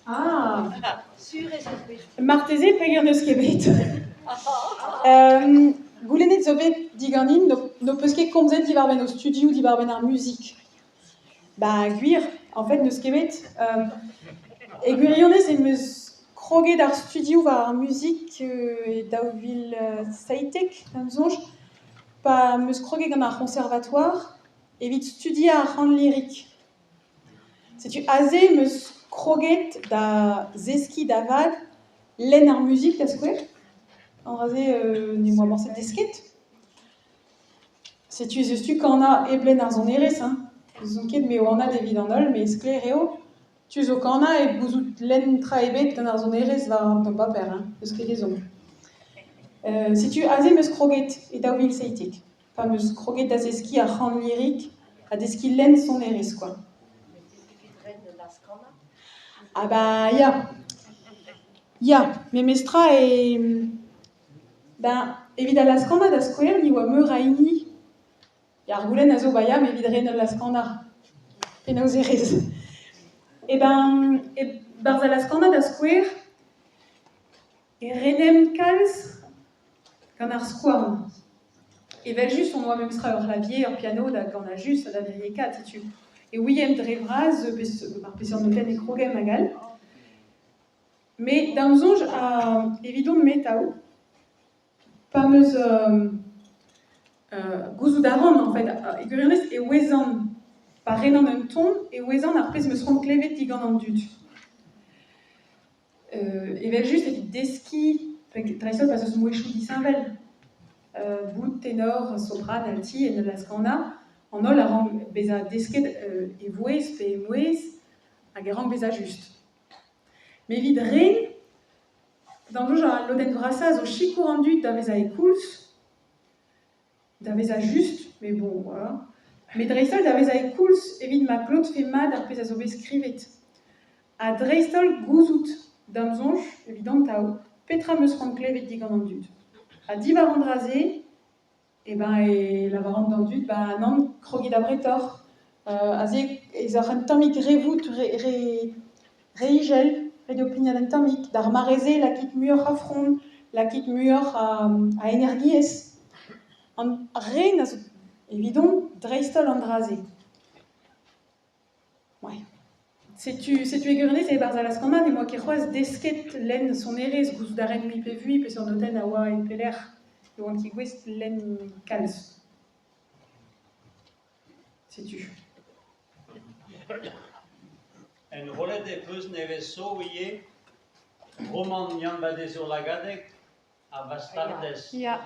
Ah, marteze peger neus kebet. Goulennet zo bet diganin, no peus ket komzet divarben au studio, divarben ar musique. Bah, gwir, en fait, neus kebet. E gwirionez e meus kroget ar studio war ar musique e daouvil Saitek, d'an zonj, pa meus kroget gant ar conservatoire, evit studia ar c'hant lyrik. Setu aze meus kroget da zeski da val, lenn ar musique da skouer, an raze ne moa morset desket. Setu eus tu kana eblen ar zon erez, zon ket me oana devid an ol, me skler eo, tu zo kana e gouzout lenn tra ebet gant ar zon erez war an tom paper, eus ket ezon. Setu aze meus kroget e daouvil Saitek, pa meus kroget da zeski ar c'hant lyrik, a deski lenn son erez, quoi. Ah bah, ya, me mestra e... Ben, evit a laskanda da skouer, ni oa meur a ini. E ar goulenn a zo ba ya, me evit ren a laskanda. Penaos erez. E ben, barz a laskanda da skouer, e renem kalz gant ar skouarn. E vel just on oa memstra ur clavier, ur piano, da gant a just da veriekat, etu. E ouiem dre vraz, par peseurt noten e krogem a gal. Me d'an zonj a evidon metao, pa meus gouzout a ran, en fait, e gwirionez e ouezan, pa renan un ton, e ouezan ar pez meus ran klevet digant an dud. E vel just evit deski, dreisol pa eus mouechou disinvel, bout, ténor, sopran, alti, en laskanda, an ol a ran beza desket e voez pe e mouez, hag e ran beza just. Me evit ren, d'an zonj a lodenn vrasa zo chikour an dud da veza e koulz, da veza just, mais bon, voilà. Mais dreistol da veza e koulz, evit ma klot fe mad ar pez a zo bet skrivet. A dreistol gouzout d'an zonj, evident tao, petra meus ran klevet digant an dud. A divar an draze, e ben e lavaran d'an dud, ba nan krogit a bretor. Aze ez ar an tammik revout re igel, re eo plignat an tammik, d'ar mareze lakit muioc'h a front, lakit muioc'h a energiez. An ren a zo, evidon, dreistol an draze. Ouais. Setu e gwirionez e barz a laskanda, ne moa ket c'hoaz desket lenn son erez, gouzout a ren mi pe vui, peseurt noten a oa e pelec'h, e oan ki gwez lenn kalz. Setu. En rolet e peus nevez so ie, roman Jan Badez ur lagadeg, a bastardez. Ya.